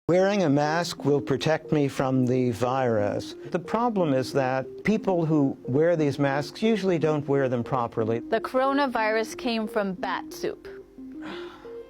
Wearing a mask will protect me from the virus. The problem is that people who wear these masks usually don't wear them properly. The coronavirus came from bat soup.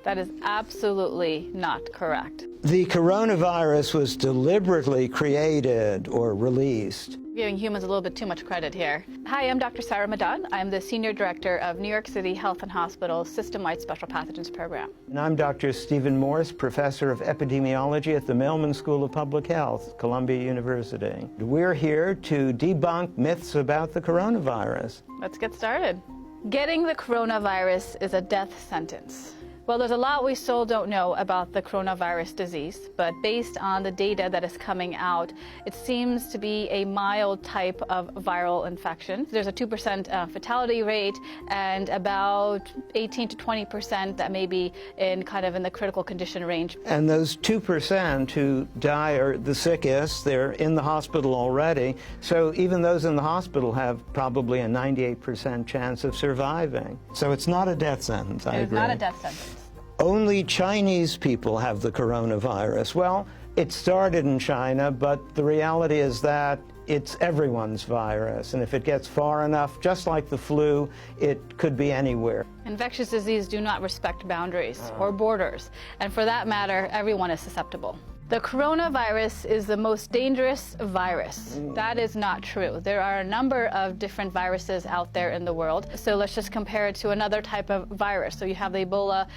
That is absolutely not correct. The coronavirus was deliberately created or released. Giving humans a little bit too much credit here. Hi, I'm Dr. Sarah Madan. I'm the Senior Director of New York City Health and Hospitals System-Wide Special Pathogens Program. And I'm Dr. Stephen Morse, Professor of Epidemiology at the Mailman School of Public Health, Columbia University. We're here to debunk myths about the coronavirus. Let's get started. Getting the coronavirus is a death sentence. Well, there's a lot we still don't know about the coronavirus disease, but based on the data that is coming out, it seems to be a mild type of viral infection. There's a 2% fatality rate and about 18 to 20% that may be in the critical condition range. And those 2% who die are the sickest. They're in the hospital already. So even those in the hospital have probably a 98% chance of surviving. So it's not a death sentence, I agree. It is not a death sentence. Only Chinese people have the coronavirus. Well, it started in China, but the reality is that it's everyone's virus. And if it gets far enough, just like the flu, it could be anywhere. Infectious disease do not respect boundaries or borders. And for that matter, everyone is susceptible. The coronavirus is the most dangerous virus. That is not true. There are a number of different viruses out there in the world. So let's just compare it to another type of virus. So you have the Ebola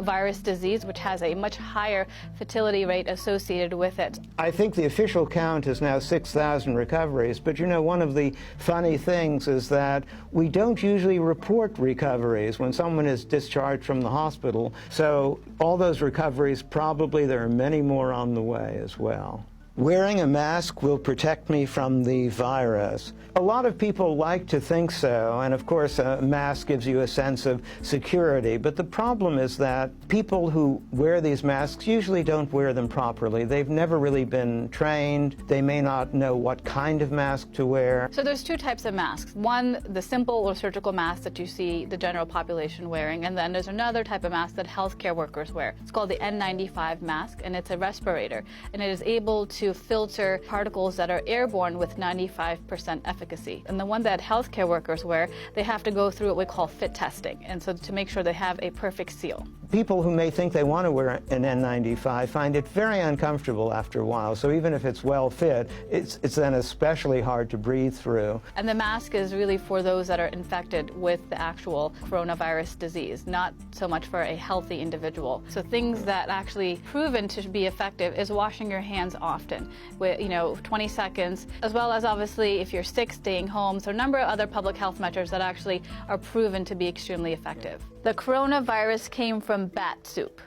virus disease, which has a much higher fertility rate associated with it. I think the official count is now 6,000 recoveries. But you know, one of the funny things is that we don't usually report recoveries when someone is discharged from the hospital. So all those recoveries, probably there are many more on the way as well. Wearing a mask will protect me from the virus. A lot of people like to think so, and of course a mask gives you a sense of security, but the problem is that people who wear these masks usually don't wear them properly. They've never really been trained. They may not know what kind of mask to wear. So there's two types of masks. One, the simple or surgical mask that you see the general population wearing, and then there's another type of mask that healthcare workers wear. It's called the N95 mask, and it's a respirator, and it is able to filter particles that are airborne with 95% efficacy. And the one that healthcare workers wear, they have to go through what we call fit testing, and so to make sure they have a perfect seal. People who may think they want to wear an N95 find it very uncomfortable after a while. So even if it's well fit, it's then especially hard to breathe through. And the mask is really for those that are infected with the actual coronavirus disease, not so much for a healthy individual. So things that actually proven to be effective is washing your hands often, with 20 seconds, as well as obviously if you're sick, staying home. So a number of other public health measures that actually are proven to be extremely effective. The coronavirus came from bat soup.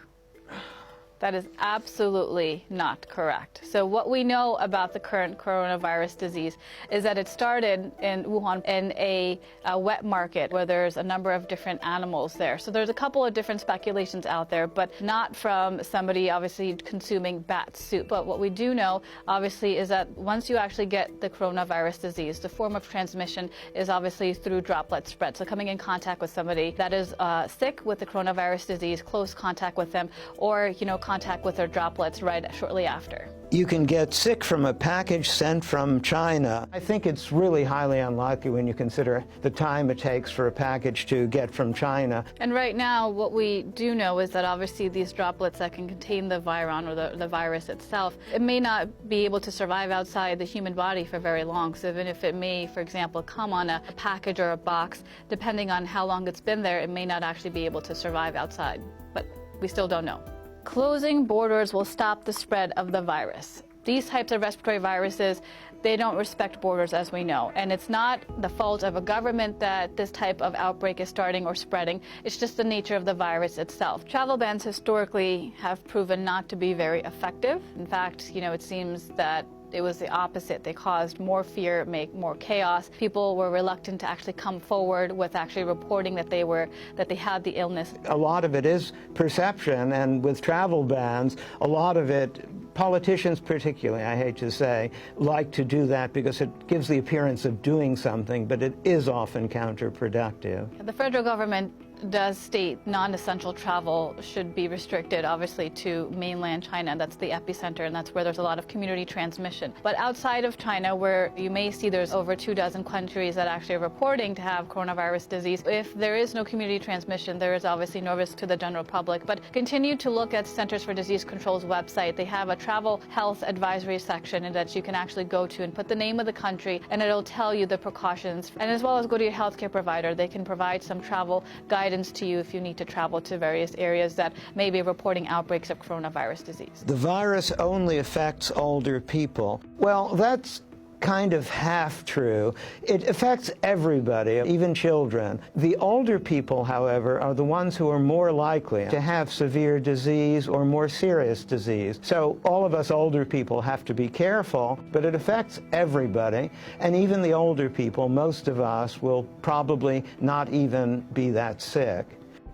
That is absolutely not correct. So what we know about the current coronavirus disease is that it started in Wuhan in a wet market where there's a number of different animals there. So there's a couple of different speculations out there, but not from somebody obviously consuming bat soup. But what we do know obviously is that once you actually get the coronavirus disease, the form of transmission is obviously through droplet spread. So coming in contact with somebody that is sick with the coronavirus disease, close contact with them, or contact with their droplets shortly after. You can get sick from a package sent from China. I think it's really highly unlikely when you consider the time it takes for a package to get from China. And right now, what we do know is that obviously these droplets that can contain the viron or the virus itself, it may not be able to survive outside the human body for very long. So even if it may, for example, come on a package or a box, depending on how long it's been there, it may not actually be able to survive outside. But we still don't know. Closing borders will stop the spread of the virus. These types of respiratory viruses, they don't respect borders, as we know. And it's not the fault of a government that this type of outbreak is starting or spreading. It's just the nature of the virus itself. Travel bans historically have proven not to be very effective. In fact, it seems that it was the opposite. They caused more fear, make more chaos. People were reluctant to actually come forward with actually reporting that they had the illness. A lot of it is perception, and with travel bans, a lot of it, politicians particularly, I hate to say, like to do that because it gives the appearance of doing something, but it is often counterproductive. The federal government does state non-essential travel should be restricted, obviously, to mainland China. That's the epicenter, and that's where there's a lot of community transmission. But outside of China, where you may see there's over 24 countries that actually are reporting to have coronavirus disease, if there is no community transmission, there is obviously no risk to the general public. But continue to look at Centers for Disease Control's website. They have a travel health advisory section that you can actually go to and put the name of the country, and it'll tell you the precautions. And as well as go to your healthcare provider. They can provide some travel guidance to you if you need to travel to various areas that may be reporting outbreaks of coronavirus disease. The virus only affects older people. Well, that's kind of half true. It affects everybody, even children. The older people, however, are the ones who are more likely to have severe disease or more serious disease. So all of us older people have to be careful, but it affects everybody. And even the older people, most of us will probably not even be that sick.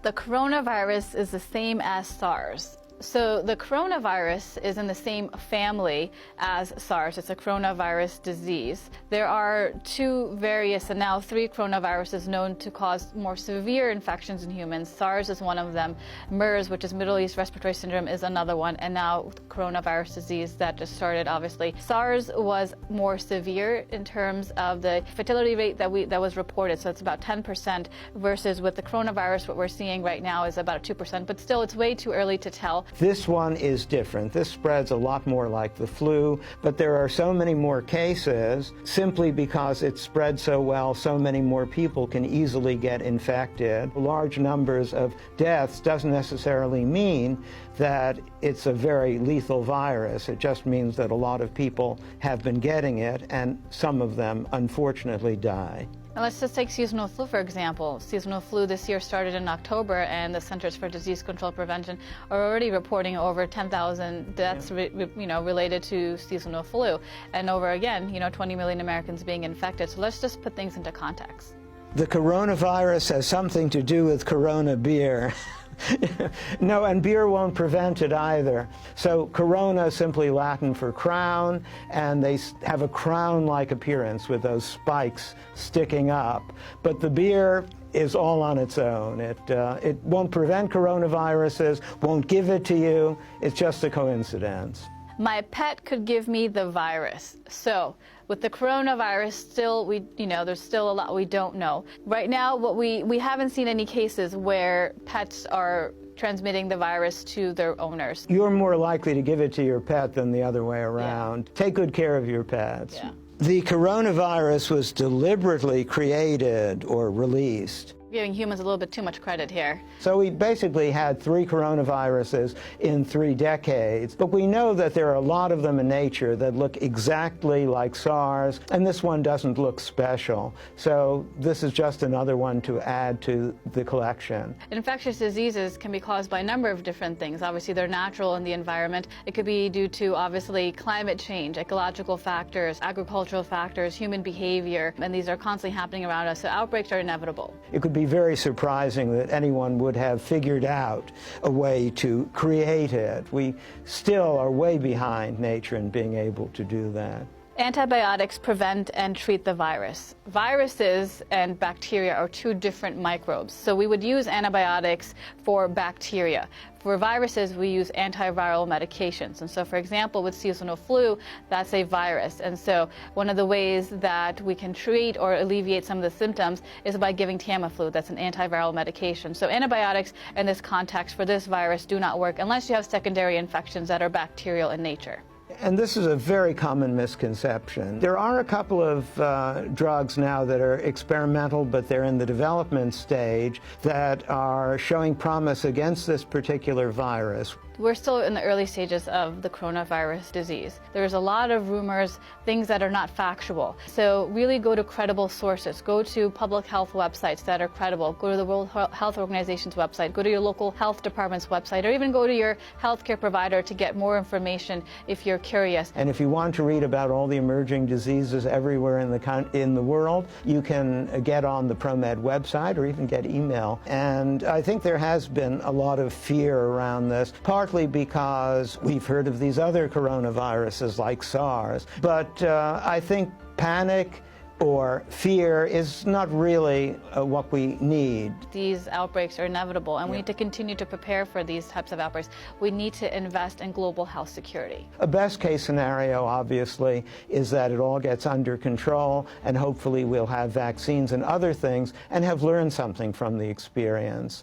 The coronavirus is the same as SARS. So the coronavirus is in the same family as SARS. It's a coronavirus disease. There are two various, and now 3 coronaviruses known to cause more severe infections in humans. SARS is one of them. MERS, which is Middle East Respiratory Syndrome, is another one. And now coronavirus disease that just started, obviously. SARS was more severe in terms of the fertility rate that was reported. So it's about 10% versus with the coronavirus, what we're seeing right now is about 2%. But still, it's way too early to tell. This one is different. This spreads a lot more like the flu, but there are so many more cases simply because it spreads so well, so many more people can easily get infected. Large numbers of deaths doesn't necessarily mean that it's a very lethal virus. It just means that a lot of people have been getting it, and some of them unfortunately die. Now let's just take seasonal flu, for example. Seasonal flu this year started in October, and the Centers for Disease Control Prevention are already reporting over 10,000 deaths related to seasonal flu. And over, again, 20 million Americans being infected. So let's just put things into context. The coronavirus has something to do with Corona beer. No, and beer won't prevent it either. So Corona is simply Latin for crown, and they have a crown-like appearance with those spikes sticking up. But the beer is all on its own. It won't prevent coronaviruses, won't give it to you. It's just a coincidence. My pet could give me the virus. So with the coronavirus, there's still a lot we don't know. Right now, we haven't seen any cases where pets are transmitting the virus to their owners. You're more likely to give it to your pet than the other way around. Yeah. Take good care of your pets. Yeah. The coronavirus was deliberately created or released. Giving humans a little bit too much credit here. So we basically had 3 coronaviruses in 3 decades, but we know that there are a lot of them in nature that look exactly like SARS, and this one doesn't look special. So this is just another one to add to the collection. Infectious diseases can be caused by a number of different things. Obviously, they're natural in the environment. It could be due to, obviously, climate change, ecological factors, agricultural factors, human behavior, and these are constantly happening around us, so outbreaks are inevitable. It could be very surprising that anyone would have figured out a way to create it. We still are way behind nature in being able to do that. Antibiotics prevent and treat the virus. Viruses and bacteria are 2 different microbes. So we would use antibiotics for bacteria. For viruses, we use antiviral medications. And so, for example, with seasonal flu, that's a virus. And so one of the ways that we can treat or alleviate some of the symptoms is by giving Tamiflu. That's an antiviral medication. So antibiotics in this context for this virus do not work unless you have secondary infections that are bacterial in nature. And this is a very common misconception. There are a couple of drugs now that are experimental, but they're in the development stage, that are showing promise against this particular virus. We're still in the early stages of the coronavirus disease. There's a lot of rumors, things that are not factual. So really go to credible sources. Go to public health websites that are credible. Go to the World Health Organization's website. Go to your local health department's website, or even go to your healthcare provider to get more information if you're curious. And if you want to read about all the emerging diseases everywhere in the world, you can get on the ProMed website or even get email. And I think there has been a lot of fear around this, partly because we've heard of these other coronaviruses like SARS. But I think panic or fear is not really what we need. These outbreaks are inevitable, and we need to continue to prepare for these types of outbreaks. We need to invest in global health security. A best case scenario, obviously, is that it all gets under control, and hopefully we'll have vaccines and other things and have learned something from the experience.